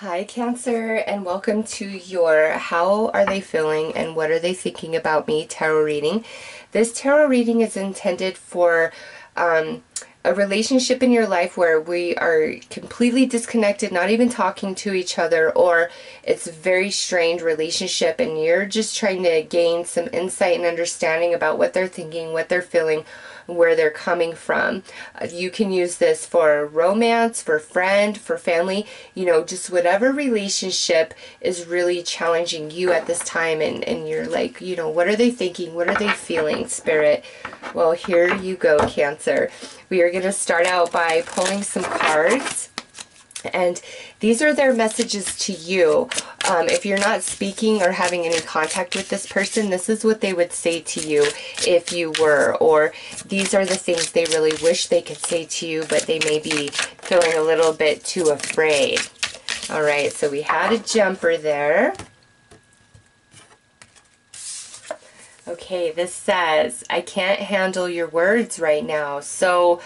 Hi Cancer, and welcome to your How Are They Feeling and What Are They Thinking About Me tarot reading. This tarot reading is intended for a relationship in your life where we are completely disconnected, not even talking to each other, or it's a very strained relationship and you're just trying to gain some insight and understanding about what they're thinking, what they're feeling, where they're coming from. You can use this for romance, for friend, for family, just whatever relationship is really challenging you at this time, and you're like, what are they thinking? What are they feeling, Spirit? Well, here you go, Cancer. We are going to start out by pulling some cards. And these are their messages to you. If you're not speaking or having any contact with this person, this is what they would say to you if you were. Or these are the things they really wish they could say to you, but they may be feeling a little bit too afraid. All right, so we had a jumper there. Okay, this says, I can't handle your words right now. So,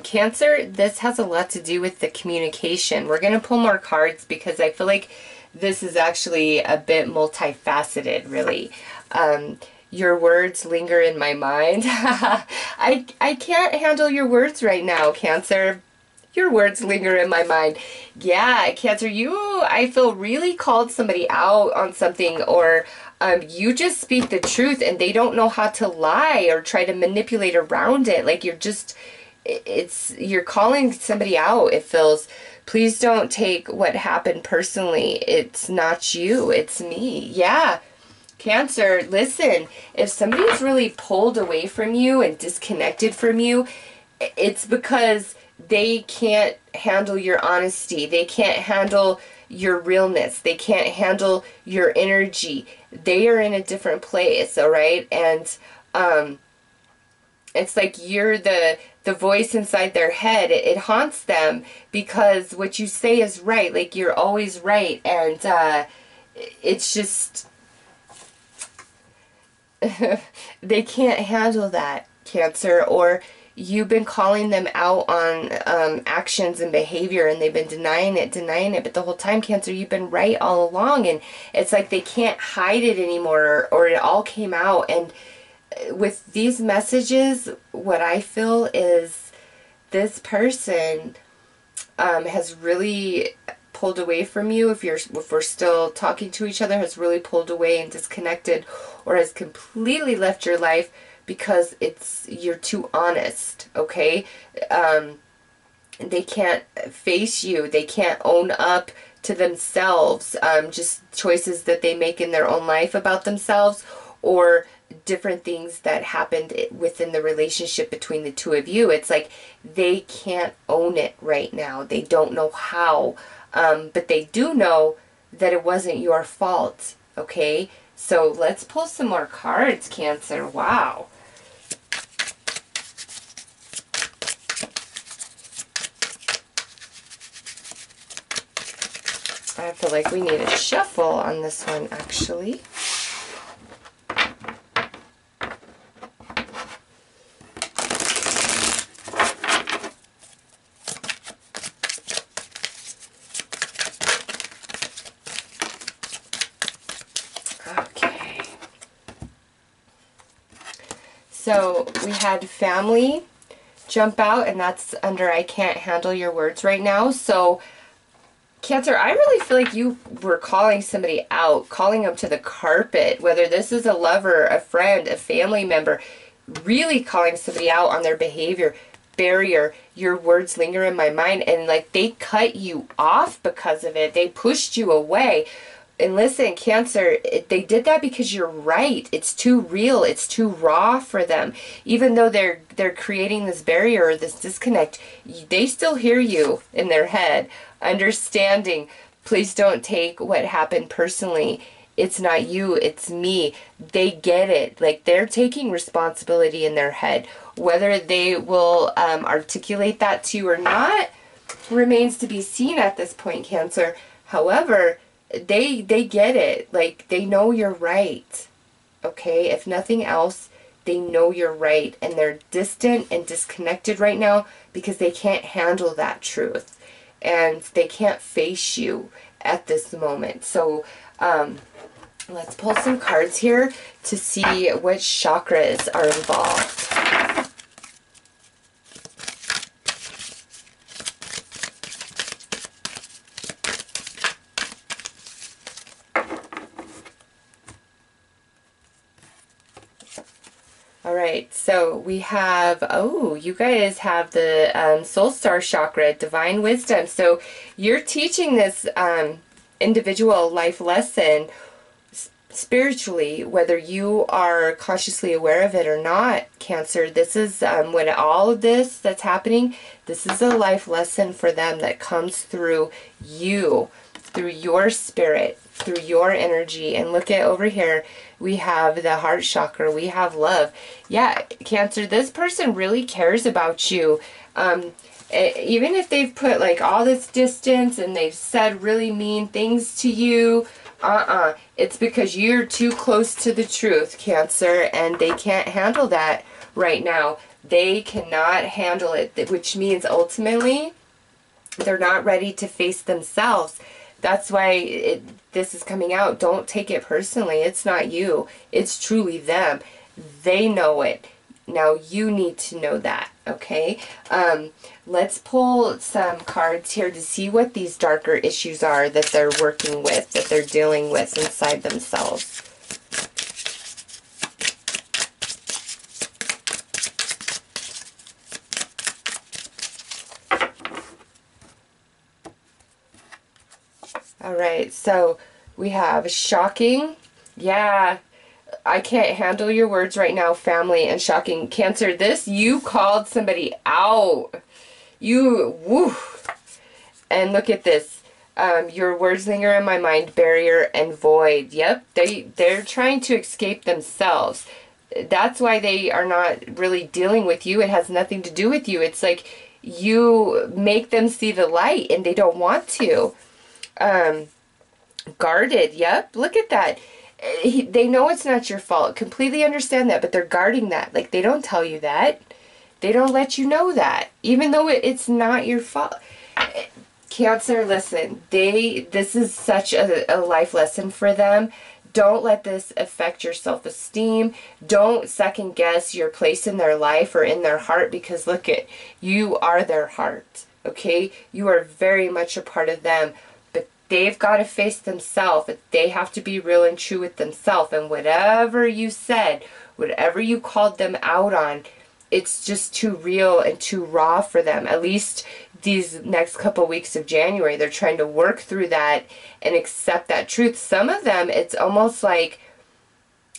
Cancer, this has a lot to do with the communication. We're going to pull more cards because I feel like this is actually a bit multifaceted, really. Your words linger in my mind. I can't handle your words right now, Cancer. Your words linger in my mind. Yeah, Cancer, I feel really called somebody out on something, or you just speak the truth and they don't know how to lie or try to manipulate around it. Like you're calling somebody out, it feels. Please don't take what happened personally. It's not you, it's me. Yeah. Cancer, listen, if somebody's really pulled away from you and disconnected from you, it's because they can't handle your honesty. They can't handle your realness. They can't handle your energy. They are in a different place, all right? And it's like you're the voice inside their head. It haunts them because what you say is right. Like, you're always right. And it's just they can't handle that, Cancer. Or you've been calling them out on actions and behavior, and they've been denying it, but the whole time, Cancer, you've been right all along, and it's like they can't hide it anymore, or it all came out. And with these messages, what I feel is this person has really pulled away from you. If we're still talking to each other, has really pulled away and disconnected, or has completely left your life because you're too honest, okay? They can't face you. They can't own up to themselves, just choices that they make in their own life about themselves, or different things that happened within the relationship between the two of you. It's like they can't own it right now. They don't know how, but they do know that it wasn't your fault, okay? So let's pull some more cards, Cancer. Wow. I feel like we need a shuffle on this one, actually. Okay. So we had family jump out, and that's under I can't handle your words right now. So Cancer, I really feel like you were calling somebody out, calling them to the carpet, whether this is a lover, a friend, a family member, really calling somebody out on their behavior, barrier. Your words linger in my mind, and like they cut you off because of it. They pushed you away. And listen, Cancer, they did that because you're right. It's too real. It's too raw for them. Even though they're creating this barrier or this disconnect, they still hear you in their head, understanding. Please don't take what happened personally. It's not you, it's me. They get it. Like, they're taking responsibility in their head. Whether they will articulate that to you or not remains to be seen at this point, Cancer. However, they get it. Like, they know you're right. Okay? If nothing else, they know you're right. And they're distant and disconnected right now because they can't handle that truth. and they can't face you at this moment. So let's pull some cards here to see which chakras are involved. Alright, so we have, oh, you guys have the Soul Star Chakra, Divine Wisdom. So you're teaching this individual life lesson spiritually, whether you are consciously aware of it or not, Cancer. This is, when all of this that's happening, this is a life lesson for them that comes through you, through your spirit, through your energy. And look at over here, we have the heart chakra, we have love. Yeah, Cancer, this person really cares about you. Even if they've put like all this distance and they've said really mean things to you, it's because you're too close to the truth, Cancer, and they can't handle that right now. They cannot handle it, which means ultimately they're not ready to face themselves. That's why this is coming out. Don't take it personally. It's not you. It's truly them. They know it. Now you need to know that, okay? Let's pull some cards here to see what these darker issues are that they're working with, that they're dealing with inside themselves. Alright, so we have shocking. Yeah, I can't handle your words right now, family, and shocking. Cancer, this, you called somebody out. You, woo. And look at this. Your words linger in my mind, barrier and void. Yep, they're trying to escape themselves. That's why they are not really dealing with you. It has nothing to do with you. It's like you make them see the light and they don't want to. Guarded. Yep, look at that. They know it's not your fault. Completely understand that, but they're guarding that. Like, they don't tell you that. They don't let you know that, even though it's not your fault. Cancer, listen, this is such a life lesson for them. Don't let this affect your self-esteem. Don't second guess your place in their life or in their heart, because look at, you are their heart, okay? You are very much a part of them. They've got to face themselves. They have to be real and true with themselves. And whatever you said, whatever you called them out on, it's just too real and too raw for them. At least these next couple weeks of January, they're trying to work through that and accept that truth. Some of them, it's almost like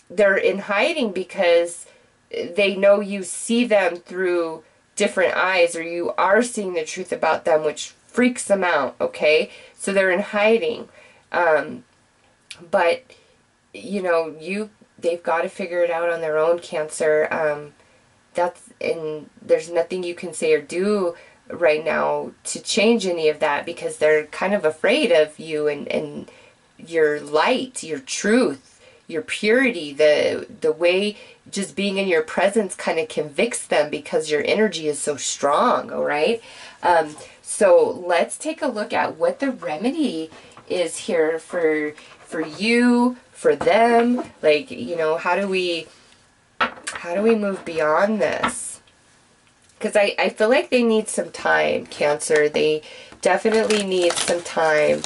they're in hiding because they know you see them through different eyes, or you are seeing the truth about them, which freaks them out, okay? So they're in hiding. But, you know, they've got to figure it out on their own, Cancer. And there's nothing you can say or do right now to change any of that, because they're kind of afraid of you and your light, your truth, your purity, the way just being in your presence kind of convicts them because your energy is so strong, all right? So let's take a look at what the remedy is here for you, for them. Like, you know, how do we move beyond this? Because I feel like they need some time, Cancer. They definitely need some time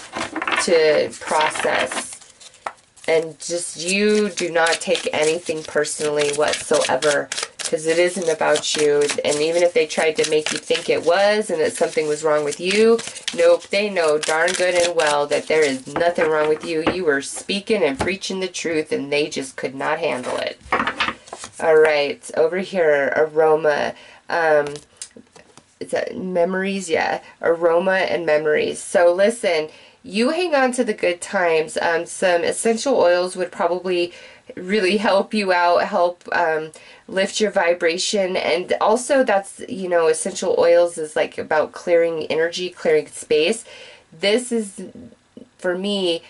to process. And just, you do not take anything personally whatsoever, because it isn't about you. And even if they tried to make you think it was and that something was wrong with you, nope, they know darn good and well that there is nothing wrong with you. You were speaking and preaching the truth, and they just could not handle it. All right, over here, aroma. Is that memories? Yeah, aroma and memories. So listen, you hang on to the good times. Some essential oils would probably really help you out, help lift your vibration. And also, that's, you know, essential oils is like about clearing energy, clearing space. This is, for me,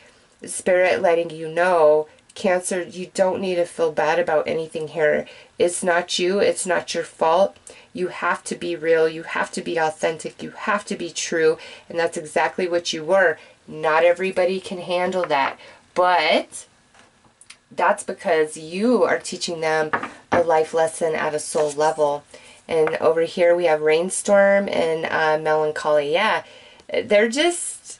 Spirit letting you know, Cancer, you don't need to feel bad about anything here. It's not you. It's not your fault. You have to be real. You have to be authentic. You have to be true. And that's exactly what you were. Not everybody can handle that. But that's because you are teaching them a life lesson at a soul level. And over here we have rainstorm and melancholy. Yeah, they're just,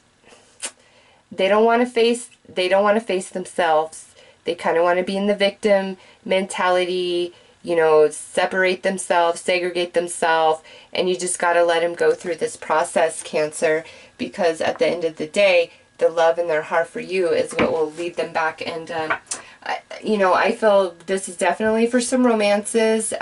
they don't want to face themselves. They kind of want to be in the victim mentality, you know, separate themselves, segregate themselves, and you just got to let them go through this process, Cancer, because at the end of the day, the love in their heart for you is what will lead them back. And, you know, I feel this is definitely for some romances,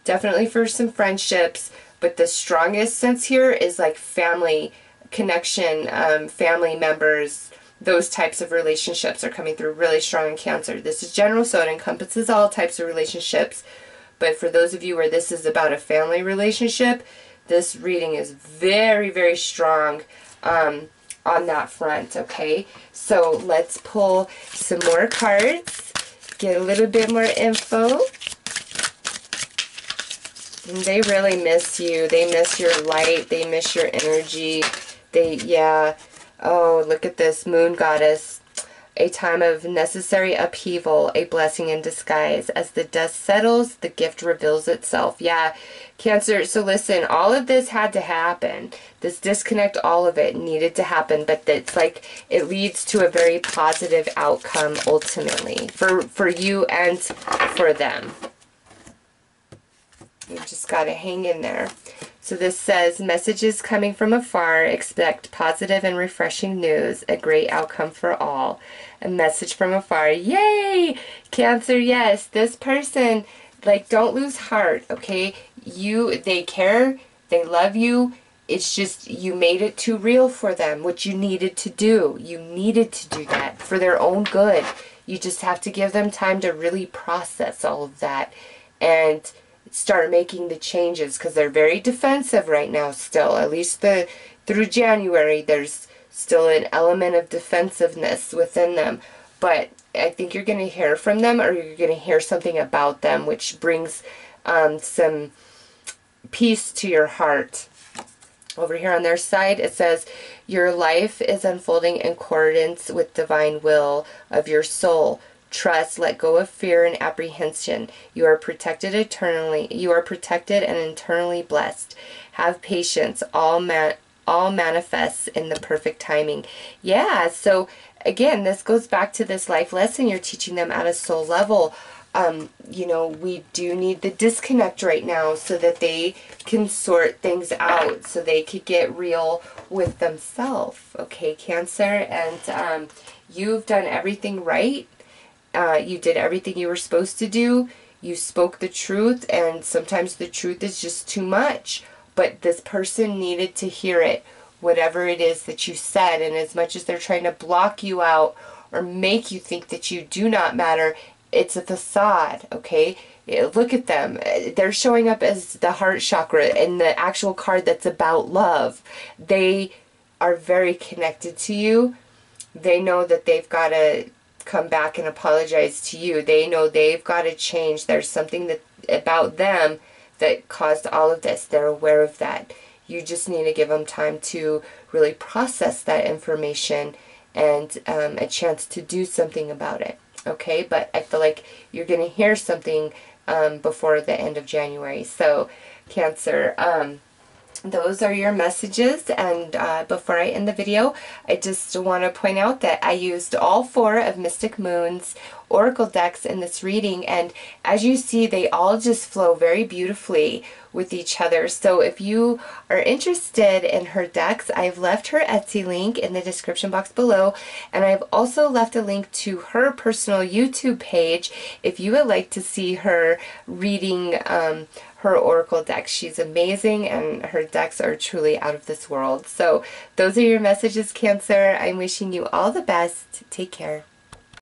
definitely for some friendships, but the strongest sense here is like family connection, family members. Those types of relationships are coming through really strong in Cancer. This is general, so it encompasses all types of relationships. But for those of you where this is about a family relationship, this reading is very, very strong on that front, okay? So let's pull some more cards, get a little bit more info. And they really miss you. They miss your light. They miss your energy. Yeah. Oh, look at this, Moon Goddess. A time of necessary upheaval, a blessing in disguise. As the dust settles, the gift reveals itself. Yeah, Cancer, so listen, all of this had to happen. This disconnect, all of it needed to happen, but it's like it leads to a very positive outcome ultimately for you and for them. You just got to hang in there. So this says, messages coming from afar, expect positive and refreshing news, a great outcome for all. A message from afar. Yay! Cancer, yes. This person, like, don't lose heart, okay? They care, they love you. It's just you made it too real for them, what you needed to do. You needed to do that for their own good. You just have to give them time to really process all of that and start making the changes, because they're very defensive right now still. At least through January, there's still an element of defensiveness within them. But I think you're going to hear from them, or you're going to hear something about them, which brings some peace to your heart. Over here on their side, it says, your life is unfolding in accordance with divine will of your soul. Trust, let go of fear and apprehension. You are protected eternally. You are protected and eternally blessed. Have patience. All manifests in the perfect timing. Yeah, so again, this goes back to this life lesson you're teaching them at a soul level. You know, we do need the disconnect right now so that they can sort things out, so they could get real with themselves. Okay, Cancer, and you've done everything right. You did everything you were supposed to do. You spoke the truth, and sometimes the truth is just too much. But this person needed to hear it, whatever it is that you said. And as much as they're trying to block you out or make you think that you do not matter, it's a facade, okay? Look at them. They're showing up as the heart chakra and the actual card that's about love. They are very connected to you. They know that they've got to come back and apologize to you. They know they've got to change. There's something that about them that caused all of this. They're aware of that. You just need to give them time to really process that information and a chance to do something about it. Okay, but I feel like you're going to hear something before the end of January. So, Cancer, those are your messages. And before I end the video, I just want to point out that I used all 4 of Mystic Moon's oracle decks in this reading, and as you see, they all just flow very beautifully with each other. So if you are interested in her decks, I've left her Etsy link in the description box below, and I've also left a link to her personal YouTube page if you would like to see her reading her oracle deck. She's amazing, and her decks are truly out of this world. So those are your messages, Cancer. I'm wishing you all the best. Take care.